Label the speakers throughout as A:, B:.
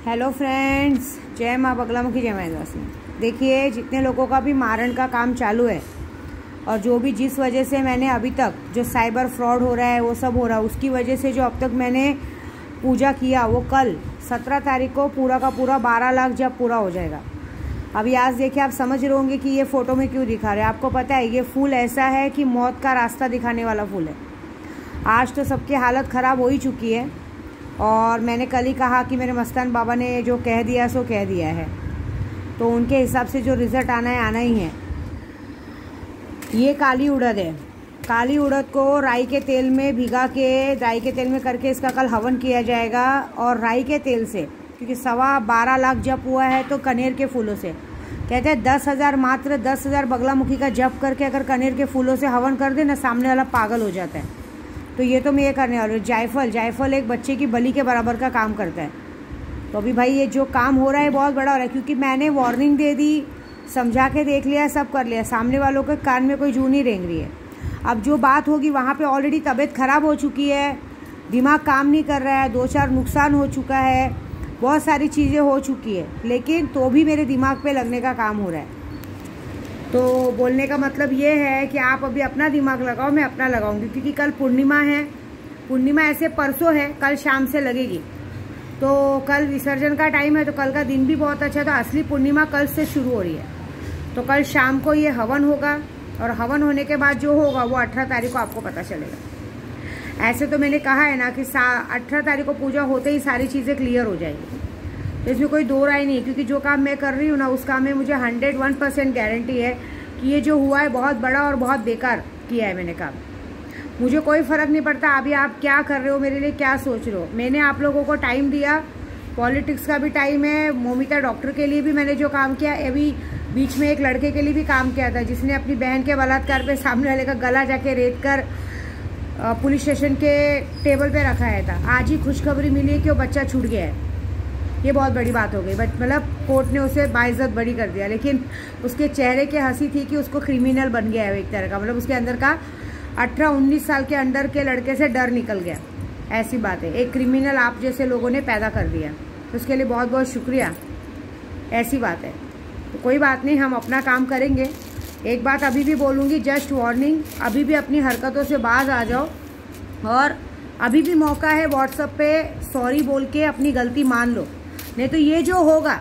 A: Hello friends, जय माँ बगलामुखी, जय माँ आदिवासी। देखिए, जितने लोगों का भी मारण का काम चालू है और जो भी जिस वजह से मैंने अभी तक जो साइबर फ्रॉड हो रहा है वो सब हो रहा है, उसकी वजह से जो अब तक मैंने पूजा किया वो कल 17 तारीख को पूरा का पूरा 12 लाख जब पूरा हो जाएगा। अभी आज देखिए, आप समझ रहे होंगे कि ये फ़ोटो में क्यों दिखा रहे हैं। आपको पता है ये फूल ऐसा है कि मौत का रास्ता दिखाने वाला फूल है। आज तो सबकी हालत ख़राब हो ही चुकी है और मैंने कल ही कहा कि मेरे मस्तान बाबा ने जो कह दिया सो कह दिया है, तो उनके हिसाब से जो रिज़ल्ट आना है आना ही है। ये काली उड़द है। काली उड़द को राई के तेल में भिगा के, राई के तेल में करके इसका कल हवन किया जाएगा। और राई के तेल से, क्योंकि 12.25 लाख जप हुआ है, तो कनेर के फूलों से कहते हैं 10,000, मात्र 10,000 बगलामुखी का जप करके अगर कनेर के फूलों से हवन कर दे ना, सामने वाला पागल हो जाता है। तो ये तो मैं ये करने वाली हूँ। जायफल एक बच्चे की बलि के बराबर का काम करता है। तो अभी भाई ये जो काम हो रहा है बहुत बड़ा हो रहा है, क्योंकि मैंने वार्निंग दे दी, समझा के देख लिया, सब कर लिया। सामने वालों के कान में कोई जू नहीं रेंग रही है। अब जो बात होगी वहाँ पे ऑलरेडी तबीयत ख़राब हो चुकी है, दिमाग काम नहीं कर रहा है, 2-4 नुकसान हो चुका है, बहुत सारी चीज़ें हो चुकी है, लेकिन तो भी मेरे दिमाग पे लगने का काम हो रहा है। तो बोलने का मतलब ये है कि आप अभी अपना दिमाग लगाओ, मैं अपना लगाऊंगी, क्योंकि कल पूर्णिमा है। पूर्णिमा ऐसे परसों है, कल शाम से लगेगी। तो कल विसर्जन का टाइम है, तो कल का दिन भी बहुत अच्छा है। तो असली पूर्णिमा कल से शुरू हो रही है। तो कल शाम को ये हवन होगा और हवन होने के बाद जो होगा वो 18 तारीख को आपको पता चलेगा। ऐसे तो मैंने कहा है ना कि 18 तारीख को पूजा होते ही सारी चीज़ें क्लियर हो जाएगी। तो इसमें कोई दो राय नहीं है, क्योंकि जो काम मैं कर रही हूँ ना, उस काम में मुझे 101% गारंटी है कि ये जो हुआ है बहुत बड़ा और बहुत बेकार किया है मैंने काम। मुझे कोई फ़र्क नहीं पड़ता अभी आप क्या कर रहे हो, मेरे लिए क्या सोच रहे हो। मैंने आप लोगों को टाइम दिया, पॉलिटिक्स का भी टाइम है, मोमिता डॉक्टर के लिए भी मैंने जो काम किया, अभी बीच में एक लड़के के लिए भी काम किया था जिसने अपनी बहन के बलात्कार पे सामने वाले का गला जाके रेत कर पुलिस स्टेशन के टेबल पे रखाया था। आज ही खुशखबरी मिली है कि वो बच्चा छूट गया है। ये बहुत बड़ी बात हो गई, मतलब कोर्ट ने उसे बाइज्जत बरी कर दिया, लेकिन उसके चेहरे की हंसी थी कि उसको क्रिमिनल बन गया है एक तरह का। मतलब उसके अंदर का 18-19 साल के अंदर के लड़के से डर निकल गया। ऐसी बात है, एक क्रिमिनल आप जैसे लोगों ने पैदा कर दिया, तो उसके लिए बहुत बहुत शुक्रिया। ऐसी बात है, तो कोई बात नहीं, हम अपना काम करेंगे। एक बात अभी भी बोलूँगी, जस्ट वार्निंग, अभी भी अपनी हरकतों से बाज आ जाओ और अभी भी मौका है व्हाट्सएप पे सॉरी बोल के अपनी गलती मान लो। नहीं तो ये जो होगा,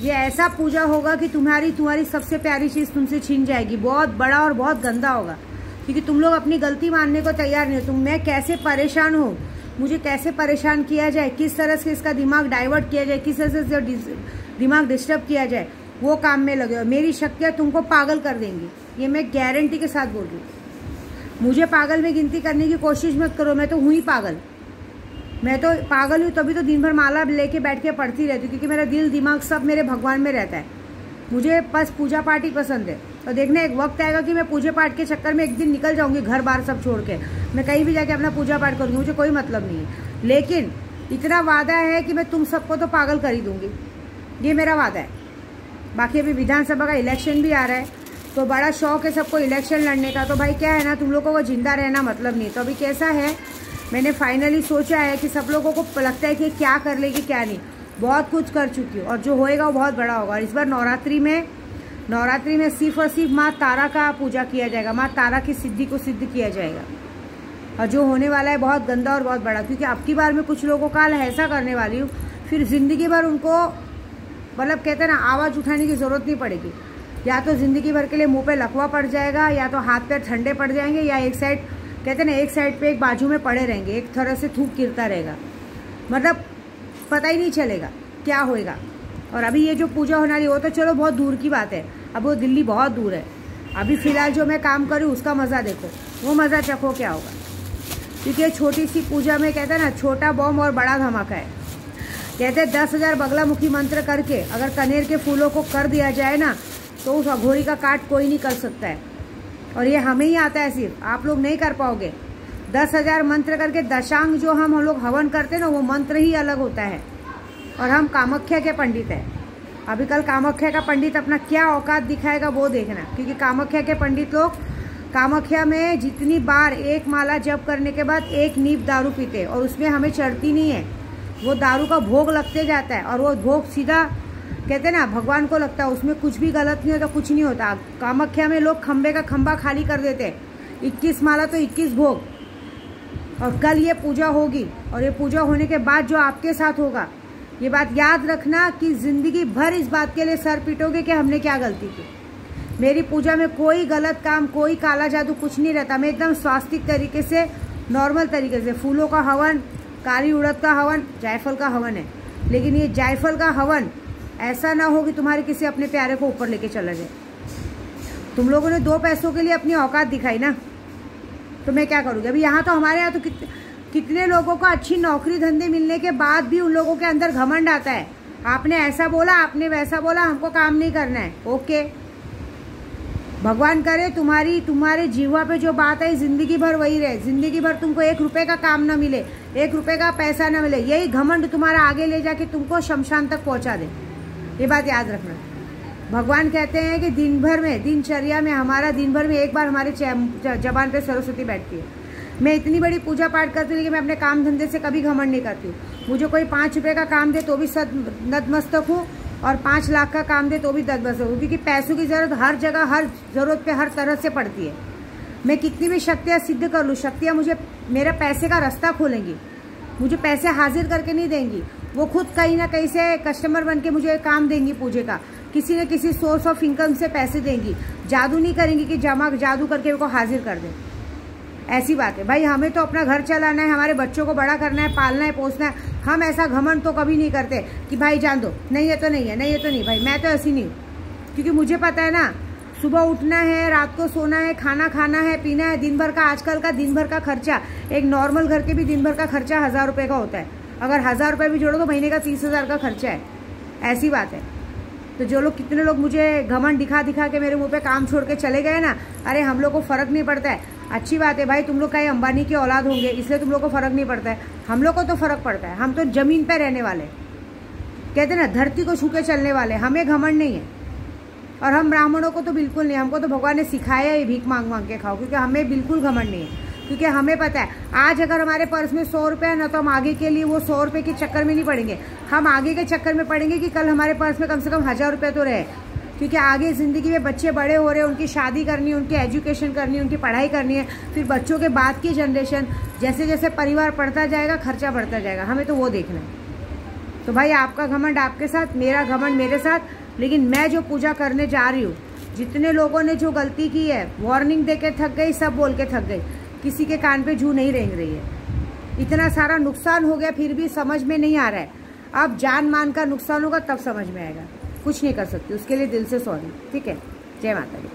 A: ये ऐसा पूजा होगा कि तुम्हारी सबसे प्यारी चीज़ तुमसे छीन जाएगी। बहुत बड़ा और बहुत गंदा होगा, क्योंकि तुम लोग अपनी गलती मानने को तैयार नहीं हो। मैं कैसे परेशान हूँ, मुझे कैसे परेशान किया जाए, किस तरह से इसका दिमाग डाइवर्ट किया जाए, किस तरह से दिमाग डिस्टर्ब किया जाए, वो काम में लगे हो। मेरी शक्तियाँ तुमको पागल कर देंगी, ये मैं गारंटी के साथ बोल रही हूँ। मुझे पागल में गिनती करने की कोशिश मत करो, मैं तो हुई पागल। मैं तो पागल हूँ, तभी तो दिन भर माला लेके बैठ के पढ़ती रहती हूँ, क्योंकि मेरा दिल दिमाग सब मेरे भगवान में रहता है। मुझे बस पूजा पाठ ही पसंद है। और देखना, एक वक्त आएगा कि मैं पूजा पाठ के चक्कर में एक दिन निकल जाऊंगी, घर बार सब छोड़ के मैं कहीं भी जाके अपना पूजा पाठ करूँगी, मुझे कोई मतलब नहीं है। लेकिन इतना वादा है कि मैं तुम सबको तो पागल कर ही दूँगी, ये मेरा वादा है। बाकी अभी विधानसभा का इलेक्शन भी आ रहा है, तो बड़ा शौक है सबको इलेक्शन लड़ने का। तो भाई क्या है ना, तुम लोगों को जिंदा रहना मतलब नहीं। तो अभी कैसा है, मैंने फाइनली सोचा है कि सब लोगों को लगता है कि क्या कर लेगी क्या नहीं, बहुत कुछ कर चुकी हूँ और जो होएगा वो बहुत बड़ा होगा। और इस बार नवरात्रि में सिर्फ और सिर्फ माँ तारा का पूजा किया जाएगा, माँ तारा की सिद्धि को सिद्ध किया जाएगा। और जो होने वाला है बहुत गंदा और बहुत बड़ा, क्योंकि अब की बार मैं कुछ लोगों का ऐसा करने वाली हूँ, फिर जिंदगी भर उनको, मतलब कहते हैं ना, आवाज़ उठाने की ज़रूरत नहीं पड़ेगी। या तो ज़िंदगी भर के लिए मुंह पे लकवा पड़ जाएगा, या तो हाथ पैर ठंडे पड़ जाएंगे, या एक साइड कहते हैं ना, एक साइड पे एक बाजू में पड़े रहेंगे, एक तरह से थूक गिरता रहेगा, मतलब पता ही नहीं चलेगा क्या होएगा। और अभी ये जो पूजा होने वाली, वो तो चलो बहुत दूर की बात है, अब वो दिल्ली बहुत दूर है। अभी फ़िलहाल जो मैं काम करूँ उसका मज़ा देखो, वो मज़ा चखो क्या होगा। क्योंकि छोटी सी पूजा में कहते हैं ना, छोटा बम और बड़ा धमाका है। कहते हैं 10,000 बगलामुखी मंत्र करके अगर कनेर के फूलों को कर दिया जाए ना, तो उस अघोरी का काट कोई नहीं कर सकता है। और ये हमें ही आता है, सिर्फ आप लोग नहीं कर पाओगे। 10,000 मंत्र करके दशांग जो हम लोग हवन करते हैं ना, वो मंत्र ही अलग होता है। और हम कामाख्या के पंडित हैं। अभी कल कामाख्या का पंडित अपना क्या औकात दिखाएगा वो देखना, क्योंकि कामाख्या के पंडित लोग कामाख्या में जितनी बार एक माला जप करने के बाद एक नींव दारू पीते, और उसमें हमें चढ़ती नहीं है। वो दारू का भोग लगते जाता है और वो भोग सीधा कहते हैं ना भगवान को लगता है, उसमें कुछ भी गलत नहीं होता, कुछ नहीं होता। कामाख्या में लोग खंबे का खंबा खाली कर देते हैं, 21 माला तो 21 भोग। और कल ये पूजा होगी और ये पूजा होने के बाद जो आपके साथ होगा, ये बात याद रखना कि जिंदगी भर इस बात के लिए सर पीटोगे कि हमने क्या गलती की। मेरी पूजा में कोई गलत काम, कोई काला जादू कुछ नहीं रहता। मैं एकदम स्वास्तिक तरीके से, नॉर्मल तरीके से, फूलों का हवन, काली उड़द का हवन, जायफल का हवन है। लेकिन ये जायफल का हवन ऐसा ना हो कि तुम्हारे किसी अपने प्यारे को ऊपर लेके चला जाए। तुम लोगों ने 2 पैसों के लिए अपनी औकात दिखाई ना, तो मैं क्या करूँगी। अभी यहाँ तो हमारे यहाँ तो कितने लोगों को अच्छी नौकरी धंधे मिलने के बाद भी उन लोगों के अंदर घमंड आता है। आपने ऐसा बोला, आपने वैसा बोला, हमको काम नहीं करना है। ओके, भगवान करे तुम्हारे जीवा पे जो बात है जिंदगी भर वही रहे। जिंदगी भर तुमको 1 रुपए का काम ना मिले, 1 रुपए का पैसा ना मिले, यही घमंड तुम्हारा आगे ले जाके तुमको शमशान तक पहुंचा दे। ये बात याद रखना। भगवान कहते हैं कि दिन भर में, दिनचर्या में, हमारा दिन भर में एक बार हमारे जबान पे सरस्वती बैठती है। मैं इतनी बड़ी पूजा पाठ करती हूँ लेकिन मैं अपने काम धंधे से कभी घमंड नहीं करती हूँ। मुझे कोई 5 रुपए का काम दे तो भी नतमस्तक हूँ, और 5 लाख का काम दे तो भी नतमस्तक हूँ, क्योंकि पैसों की जरूरत हर जगह, हर जरूरत पे, हर तरह से पड़ती है। मैं कितनी भी शक्तियाँ सिद्ध कर लूँ, शक्तियाँ मुझे मेरा पैसे का रास्ता खोलेंगी, मुझे पैसे हाजिर करके नहीं देंगी। वो खुद कहीं ना कहीं से कस्टमर बन के मुझे काम देंगी पूजे का, किसी न किसी सोर्स ऑफ इनकम से पैसे देंगी। जादू नहीं करेंगी कि जादू करके उनको हाजिर कर दें। ऐसी बात है भाई। हमें तो अपना घर चलाना है, हमारे बच्चों को बड़ा करना है, पालना है, पोसना है। हम ऐसा घमंड तो कभी नहीं करते कि भाई जान दो, नहीं है तो नहीं है, नहीं है तो नहीं। भाई मैं तो ऐसी नहीं हूँ, क्योंकि मुझे पता है ना, सुबह उठना है, रात को सोना है, खाना खाना है, पीना है, दिन भर का, आजकल का दिन भर का खर्चा, एक नॉर्मल घर के भी दिन भर का खर्चा 1000 रुपये का होता है। अगर 1000 रुपये भी जोड़ो तो महीने का 30,000 का खर्चा है। ऐसी बात है। तो जो लोग, कितने लोग मुझे घमंड दिखा के मेरे मुंह पे काम छोड़ के चले गए ना, अरे हम लोग को फर्क नहीं पड़ता है। अच्छी बात है भाई, तुम लोग कहीं अंबानी की औलाद होंगे इसलिए तुम लोग को फर्क नहीं पड़ता है। हम लोग को तो फर्क पड़ता है। हम तो जमीन पे रहने वाले, कहते ना धरती को छू के चलने वाले। हमें घमंड नहीं है। और हम ब्राह्मणों को तो बिल्कुल नहीं। हमको तो भगवान ने सिखाया है भीख मांग के खाओ, क्योंकि हमें बिल्कुल घमंड नहीं है। क्योंकि हमें पता है आज अगर हमारे पर्स में 100 रुपये है ना, तो हम आगे के लिए वो 100 रुपये के चक्कर में नहीं पड़ेंगे। हम आगे के चक्कर में पड़ेंगे कि कल हमारे पर्स में कम से कम 1000 रुपये तो रहे। क्योंकि आगे ज़िंदगी में बच्चे बड़े हो रहे हैं, उनकी शादी करनी है, उनकी एजुकेशन करनी है, उनकी पढ़ाई करनी है। फिर बच्चों के बाद की जनरेशन, जैसे जैसे परिवार बढ़ता जाएगा, खर्चा बढ़ता जाएगा। हमें तो वो देखना है। तो भाई आपका घमंड आपके साथ, मेरा घमंड मेरे साथ। लेकिन मैं जो पूजा करने जा रही हूँ, जितने लोगों ने जो गलती की है, वार्निंग दे के थक गई, सब बोल के थक गई, किसी के कान पे जू नहीं रेंग रही है। इतना सारा नुकसान हो गया फिर भी समझ में नहीं आ रहा है। अब जान मान का नुकसान होगा तब समझ में आएगा। कुछ नहीं कर सकती, उसके लिए दिल से सॉरी। ठीक है, जय माता दी।